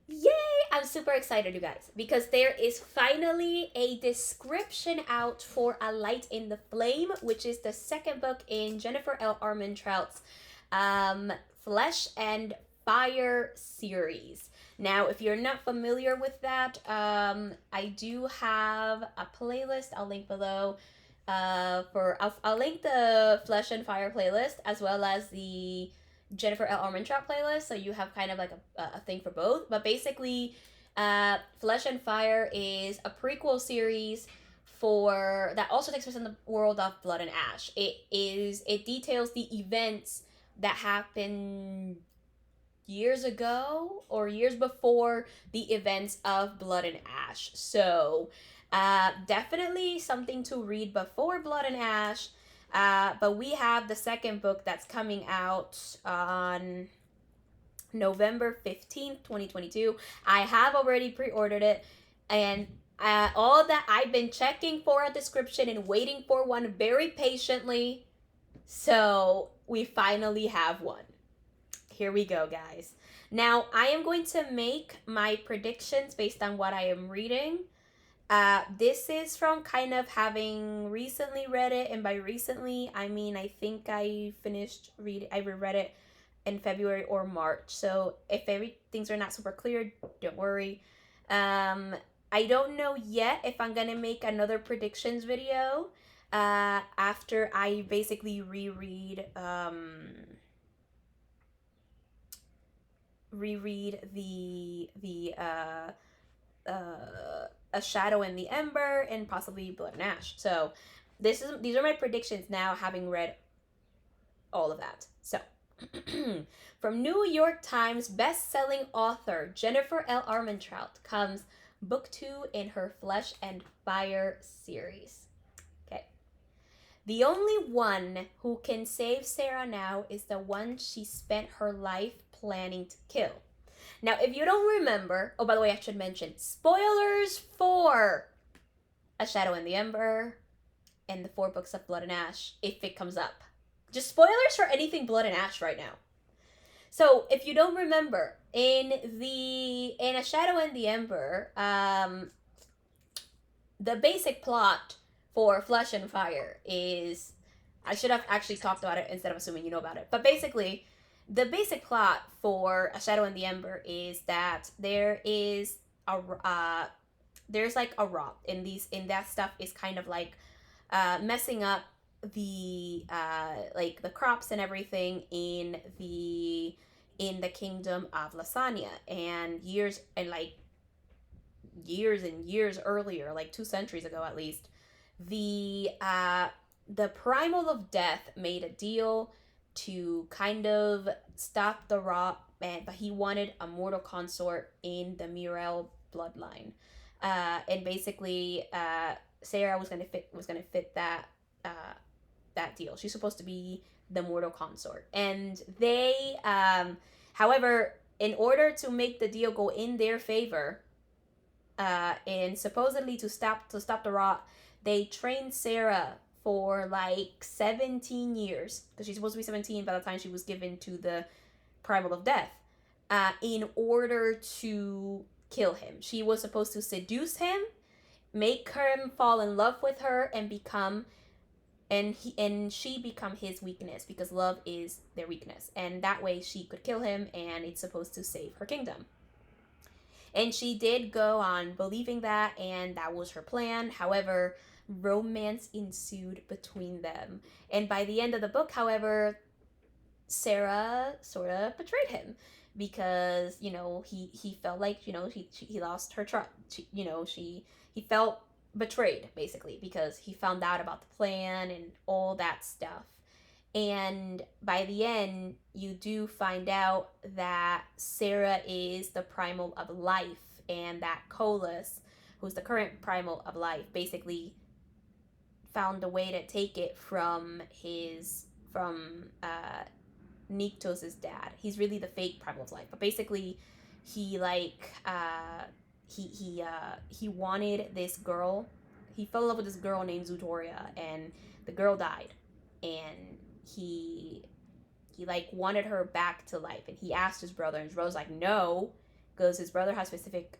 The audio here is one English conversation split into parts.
Yay! I'm super excited, you guys, because there is finally a description out for A Light in the Flame, which is the second book in Jennifer L. Armentrout's um, Flesh and Fire series. Now, if you're not familiar with that, I do have a playlist I'll link below. I'll link the Flesh and Fire playlist as well as the Jennifer L. Armentrout playlist, so you have kind of like a thing for both. But basically, Flesh and Fire is a prequel series for that also takes place in the world of Blood and Ash. It details the events that happened years ago or years before the events of Blood and Ash. So, definitely something to read before Blood and Ash. But we have the second book that's coming out on November 15th, 2022. I have already pre ordered it, and all that I've been checking for a description and waiting for one very patiently. So, we finally have one. Here we go, guys. Now, I am going to make my predictions based on what I am reading. This is from kind of having recently read it, and by recently, I mean I think I reread it in February or March. So if things are not super clear, don't worry. I don't know yet if I'm gonna make another predictions video after I basically reread A Shadow in the Ember and possibly Blood and Ash. So these are my predictions now, having read all of that. So from New York Times best-selling author Jennifer L. Armentrout comes book 2 in her Flesh and Fire series. Okay. The only one who can save Sarah now is the one she spent her life planning to kill. Now, if you don't remember, oh, by the way, I should mention spoilers for A Shadow in the Ember and the 4 books of Blood and Ash if it comes up. Just spoilers for anything Blood and Ash right now. So, if you don't remember, in A Shadow in the Ember, the basic plot for Flesh and Fire is, I should have actually talked about it instead of assuming you know about it. But basically, the basic plot for A Shadow in the Ember is that there's like a rot in that stuff is kind of like messing up the like the crops and everything in the kingdom of Lasagna, and years earlier, like 2 centuries ago at least, the Primal of Death made a deal to kind of stop the rot, but he wanted a mortal consort in the Muriel bloodline, and basically, Sarah was gonna fit that deal. She's supposed to be the mortal consort, and however, in order to make the deal go in their favor, and supposedly to stop the rot, they trained Sarah for like 17 years because she's supposed to be 17 by the time she was given to the Primal of Death, in order to kill him. She was supposed to seduce him, make him fall in love with her, and she become his weakness because love is their weakness, and that way she could kill him, and it's supposed to save her kingdom. And she did go on believing that, and that was her plan. However, romance ensued between them. And by the end of the book, however, Sarah sort of betrayed him because, he felt like, he lost her trust. He felt betrayed basically because he found out about the plan and all that stuff. And by the end, you do find out that Sarah is the primal of life, and that Colas, who's the current primal of life, basically found a way to take it from Nyctos's dad. He's really the fake primal of life, but basically, he he wanted this girl. He fell in love with this girl named Zutoria, and the girl died, and he like wanted her back to life, and he asked his brother, and his brother's like, no, because his brother has specific,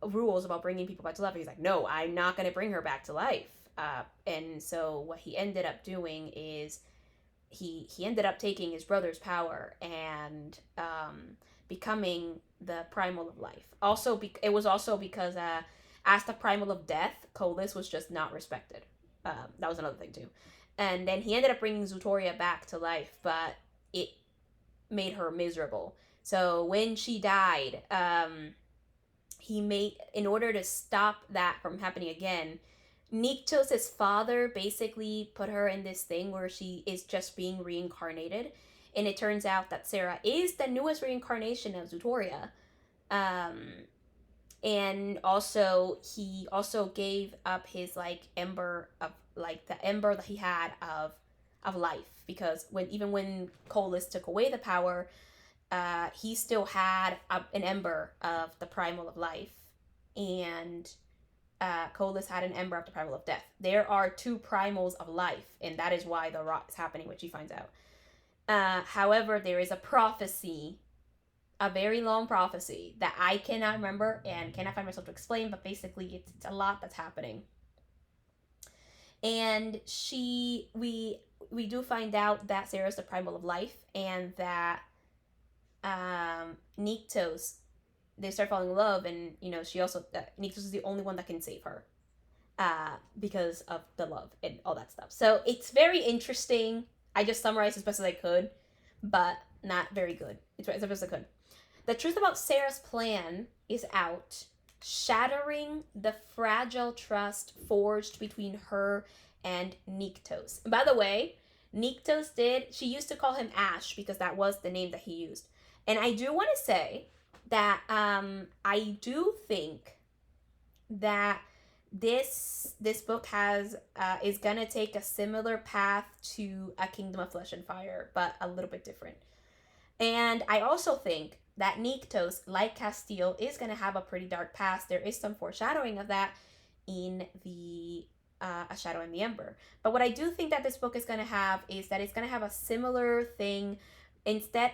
rules about bringing people back to life. He's like, no, I'm not going to bring her back to life. And so what he ended up doing is he ended up taking his brother's power and becoming the primal of life. Also, it was also because as the primal of death, Colas was just not respected. That was another thing too. And then he ended up bringing Zutoria back to life, but it made her miserable. So when she died, in order to stop that from happening again, Nyctos' father basically put her in this thing where she is just being reincarnated. And it turns out that Sarah is the newest reincarnation of Zutoria. And also, he also gave up his, ember of, the ember that he had of life. Because even when Colas took away the power, he still had an ember of the primal of life. And Colas had an ember of the primal of death. There are two primals of life, and that is why the rot is happening, which he finds out. However, there is a prophecy, a very long prophecy, that I cannot remember and cannot find myself to explain, but basically it's a lot that's happening. And we do find out that Sarah is the primal of life, and that Nyctos, they start falling in love, and she also Nyctos is the only one that can save her because of the love and all that stuff. So it's very interesting. I just summarized as best as I could, but not very good. It's as best as I could. The truth about Sarah's plan is out, shattering the fragile trust forged between her and Nyctos. And by the way, Nyctos she used to call him Ash because that was the name that he used. And I do want to say that I do think that this book is gonna take a similar path to A Kingdom of Flesh and Fire, but a little bit different. And I also think that Nyctos, like Castile, is gonna have a pretty dark past. There is some foreshadowing of that in the A Shadow in the Ember. But what I do think that this book is gonna have is that it's gonna have a similar thing.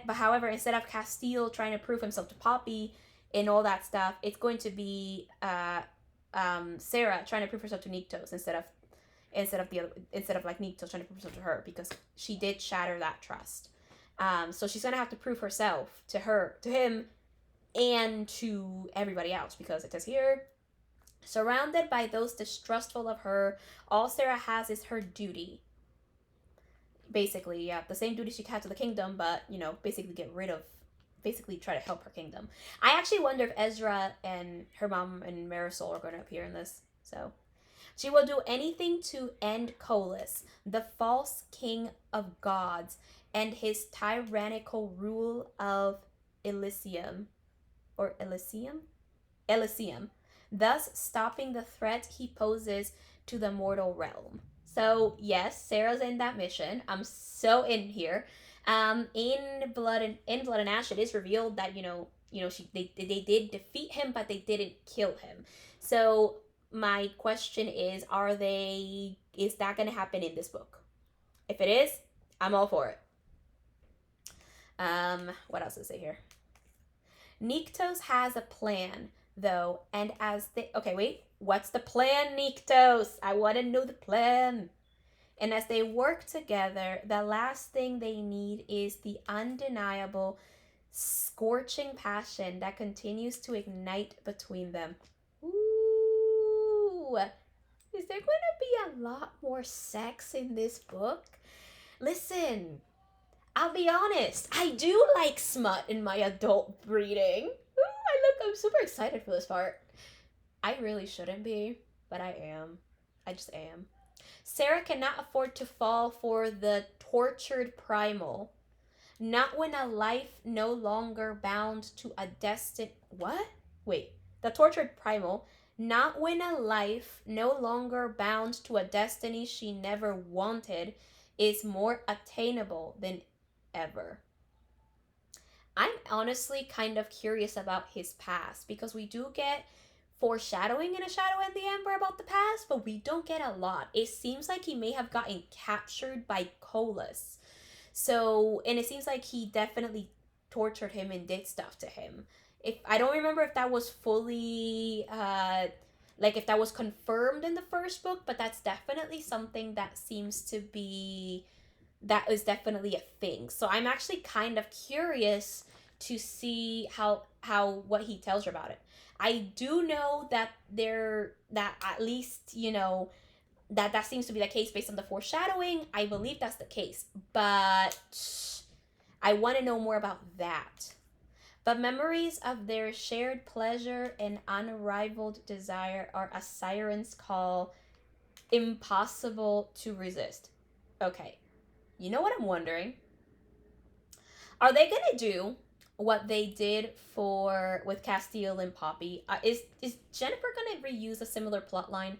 However, instead of Castile trying to prove himself to Poppy and all that stuff, it's going to be Sarah trying to prove herself to Nyctos instead of Nyctos trying to prove herself to her, because she did shatter that trust. So she's gonna have to prove herself to him, and to everybody else, because it says here, surrounded by those distrustful of her, all Sarah has is her duty. Basically, yeah, the same duty she had to the kingdom, but, basically try to help her kingdom. I actually wonder if Ezra and her mom and Marisol are going to appear in this. So, she will do anything to end Colas, the false king of gods, and his tyrannical rule of Elysium, thus stopping the threat he poses to the mortal realm. So yes, Sarah's in that mission. I'm so in here. In Blood and Ash, it is revealed that they did defeat him, but they didn't kill him. So my question is, is that going to happen in this book? If it is, I'm all for it. What else does it say here? Nyctos has a plan, though, and what's the plan, Nyctos? I want to know the plan. And as they work together, the last thing they need is the undeniable, scorching passion that continues to ignite between them. Ooh, is there going to be a lot more sex in this book? Listen, I'll be honest, I do like smut in my adult reading. I'm super excited for this part. I really shouldn't be, but I am. I just am. Sarah cannot afford to fall for the tortured primal. Not when a life no longer bound to a destiny. What? Wait. The tortured primal. Not when a life no longer bound to a destiny she never wanted is more attainable than ever. I'm honestly kind of curious about his past, because we do get foreshadowing in A Shadow in the Ember about the past, but we don't get a lot. It seems like he may have gotten captured by Colas. And it seems like he definitely tortured him and did stuff to him. If I don't remember if that was fully like if that was confirmed in the first book, but that's definitely something that seems to be, that is definitely a thing. So I'm actually kind of curious to see how what he tells her about it. I do know that that at least, you know, that seems to be the case based on the foreshadowing. I believe that's the case, but I want to know more about that. But memories of their shared pleasure and unrivaled desire are a siren's call, impossible to resist. Okay, you know what I'm wondering? Are they gonna do what they did for with Castiel and Poppy? Is Jennifer gonna reuse a similar plot line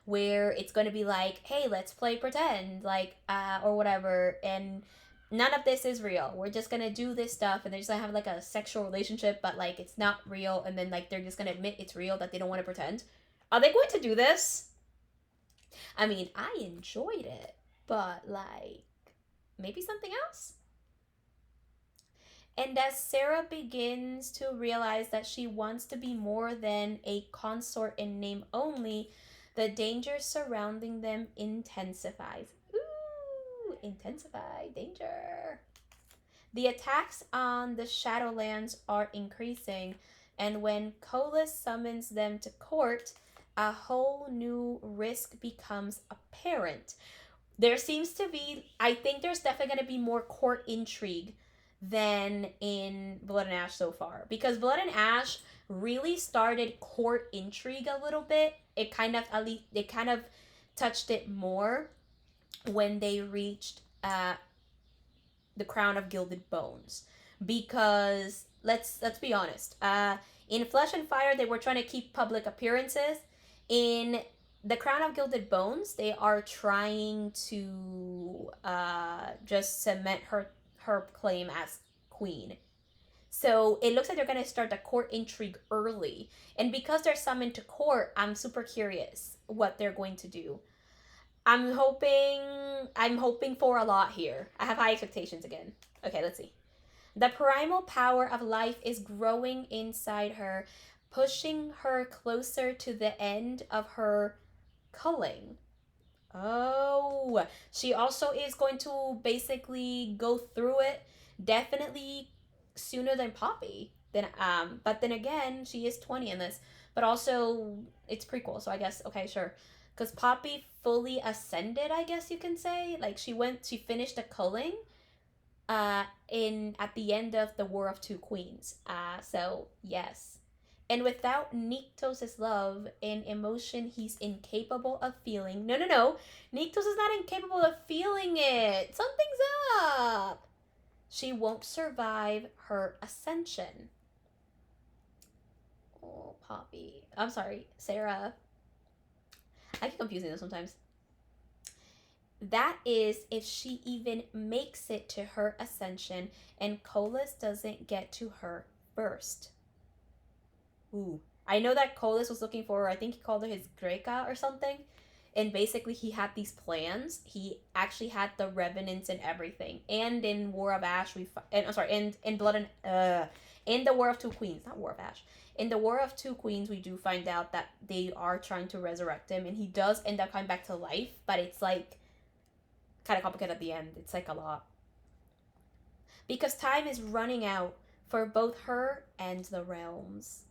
where it's gonna be like, hey, let's play pretend, like, or whatever, and none of this is real. We're just gonna do this stuff, and they're just gonna have like a sexual relationship, but like it's not real, and then like they're just gonna admit it's real, that they don't want to pretend. Are they going to do this? I mean, I enjoyed it, but like maybe something else. And as Sarah begins to realize that she wants to be more than a consort in name only, the danger surrounding them intensifies. Ooh, intensify, danger. The attacks on the Shadowlands are increasing, and when Kolis summons them to court, a whole new risk becomes apparent. There seems to be, I think there's definitely going to be more court intrigue than in Blood and Ash so far, because Blood and Ash really started court intrigue a little bit. It kind of, at least it kind of touched it more when they reached the Crown of Gilded Bones, because let's be honest, in Flesh and Fire they were trying to keep public appearances. In the Crown of Gilded Bones, they are trying to just cement her claim as queen. So it looks like they're gonna start the court intrigue early, and because they're summoned to court, I'm super curious what they're going to do. I'm hoping for a lot here. I have high expectations again. Okay, let's see. The primal power of life is growing inside her, pushing her closer to the end of her culling. Oh, she also is going to basically go through it definitely sooner than Poppy. But then again, she is 20 in this, but also it's prequel, so I guess okay, sure. Because Poppy fully ascended, I guess you can say. Like she finished the culling, in at the end of the War of Two Queens. So yes. And without Nyctos' love and emotion he's incapable of feeling. No, no, no. Nyctos is not incapable of feeling it. Something's up. She won't survive her ascension. Oh, Poppy. I'm sorry, Sarah. I get confusing them sometimes. That is if she even makes it to her ascension and Kolis doesn't get to her first. Ooh. I know that Kolis was looking for her. I think he called her his Greca or something. And basically he had these plans. He actually had the revenants and everything. And in War of Ash in Blood and in the War of Two Queens, not War of Ash. In the War of Two Queens, we do find out that they are trying to resurrect him, and he does end up coming back to life, but it's like kind of complicated at the end. It's like a lot. Because time is running out for both her and the realms.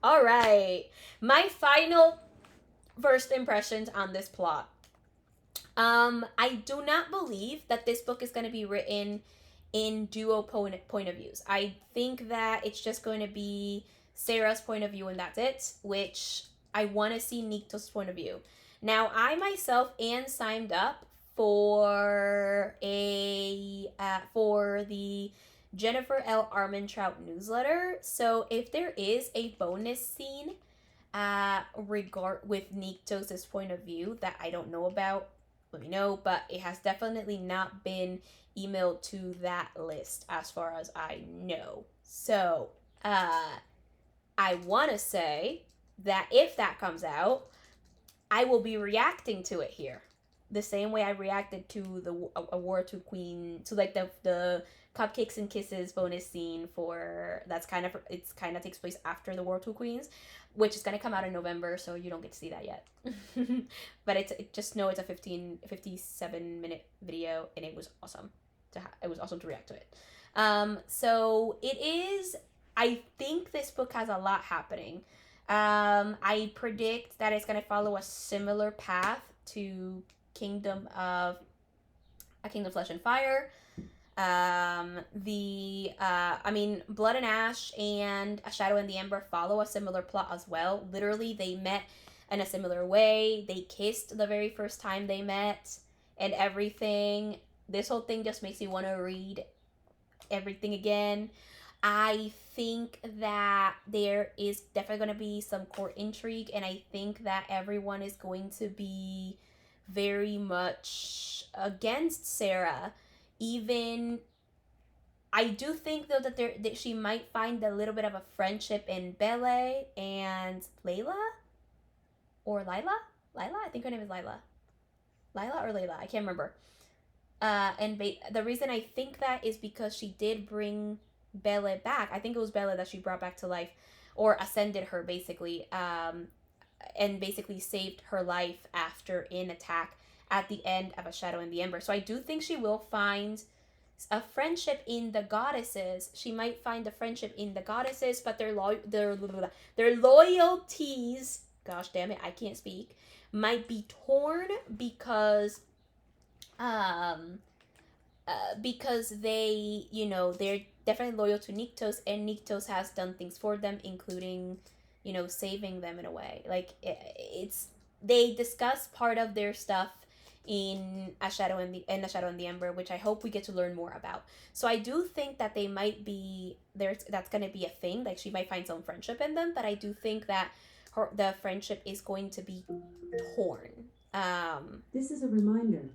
All right. My final first impressions on this plot. I do not believe that this book is going to be written in duo point of views. I think that it's just going to be Sarah's point of view and that's it, which I want to see Nyctos' point of view. Now, I myself am signed up for the Jennifer L. Armentrout newsletter. So if there is a bonus scene with Nyctos' point of view that I don't know about, let me know, but it has definitely not been emailed to that list as far as I know. So I want to say that if that comes out, I will be reacting to it here the same way I reacted to the War to Queen, to like the Cupcakes and Kisses bonus scene for that's kind of takes place after the World Two Queens, which is gonna come out in November, so you don't get to see that yet. But just know it's a 57-minute video, and it was awesome. It was awesome to react to it. So it is. I think this book has a lot happening. I predict that it's gonna follow a similar path to Kingdom Flesh and Fire. Blood and Ash and A Shadow in the Ember follow a similar plot as well. Literally, they met in a similar way. They kissed the very first time they met and everything. This whole thing just makes me want to read everything again. I think that there is definitely going to be some court intrigue, and I think that everyone is going to be very much against Sarah. Even I do think though that she might find a little bit of a friendship in Belle and Layla or Lila. I think her name is Lila or Layla. I can't remember. The reason I think that is because she did bring Belle back. I think it was Belle that she brought back to life, or ascended her basically, and basically saved her life after an attack at the end of A Shadow in the Ember. So I do think she will find a friendship in the goddesses. She might find a friendship in the goddesses, but their loyalties, gosh damn it, I can't speak, might be torn because they, they're definitely loyal to Nyctos, and Nyctos has done things for them, including, saving them in a way. Like, they discuss part of their stuff in A Shadow in the Ember, which I hope we get to learn more about. So I do think that they might be that's going to be a thing. Like, she might find some friendship in them, but I do think that the friendship is going to be torn. This is a reminder.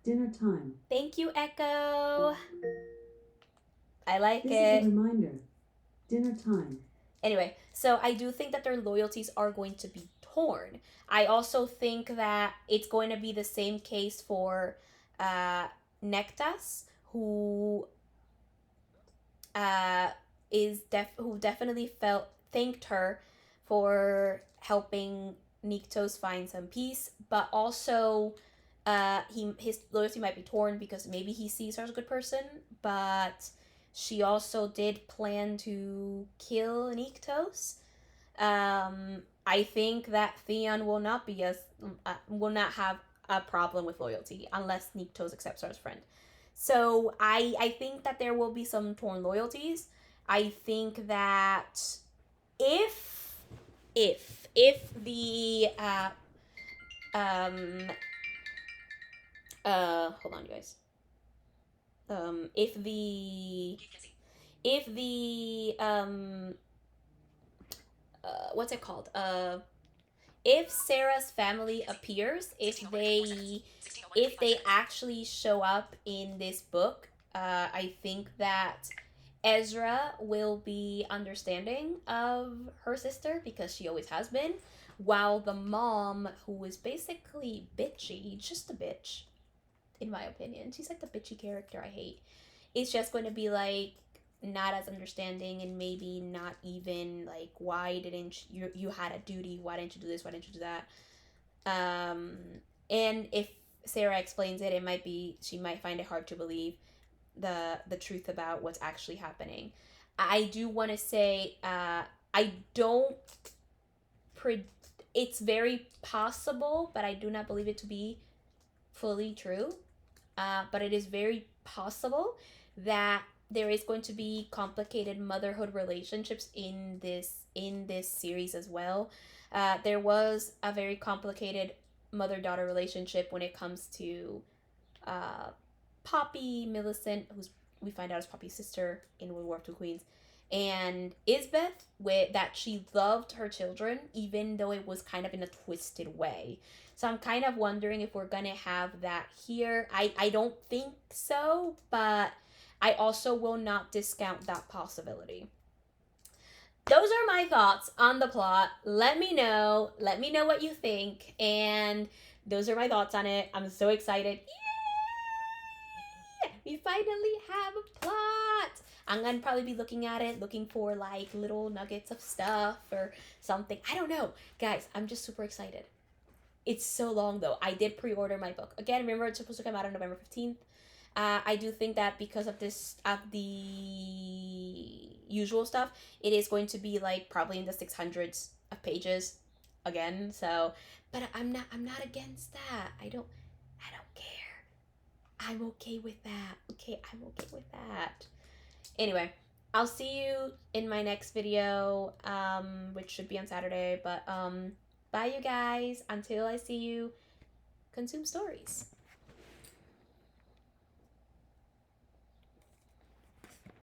Dinner time. Thank you, Echo. I like it. This is a reminder. Dinner time. Anyway, so I do think that their loyalties are going to be torn. I also think that it's going to be the same case for Nektas, who definitely thanked her for helping Nyctos find some peace, but also his loyalty might be torn because maybe he sees her as a good person, but she also did plan to kill Nyctos. I think that Theon will not have a problem with loyalty unless Nyctos accepts her as a friend. So I think that there will be some torn loyalties. I think that if the hold on, you guys. If the what's it called? If Sarah's family appears, if they actually show up in this book, I think that Ezra will be understanding of her sister because she always has been, while the mom, who is basically bitchy, just a bitch, in my opinion, she's like the bitchy character I hate, is just going to be like not as understanding, and maybe not even like, why didn't you had a duty, why didn't you do this, why didn't you do that? And if Sarah explains it, she might find it hard to believe the truth about what's actually happening. I do want to say it's very possible, but I do not believe it to be fully true. But it is very possible that there is going to be complicated motherhood relationships in this series as well. There was a very complicated mother-daughter relationship when it comes to Poppy Millicent, who's we find out is Poppy's sister in War of Two Queens, and Isbeth, that she loved her children even though it was kind of in a twisted way. So I'm kind of wondering if we're gonna have that here. I don't think so, but I also will not discount that possibility. Those are my thoughts on the plot. Let me know what you think, and those are my thoughts on it. I'm so excited. Yeah! We we finally have a plot. I'm gonna probably be looking at it, looking for like little nuggets of stuff or something. I don't know. Guys, I'm just super excited. It's so long though. I did pre-order my book. Again, remember it's supposed to come out on November 15th. I do think that because of this, of the usual stuff, it is going to be like probably in the 600s of pages again. So, but I'm not against that. I don't care. I'm okay with that. Okay, I'm okay with that. Anyway, I'll see you in my next video, which should be on Saturday. But bye, you guys. Until I see you, consume stories.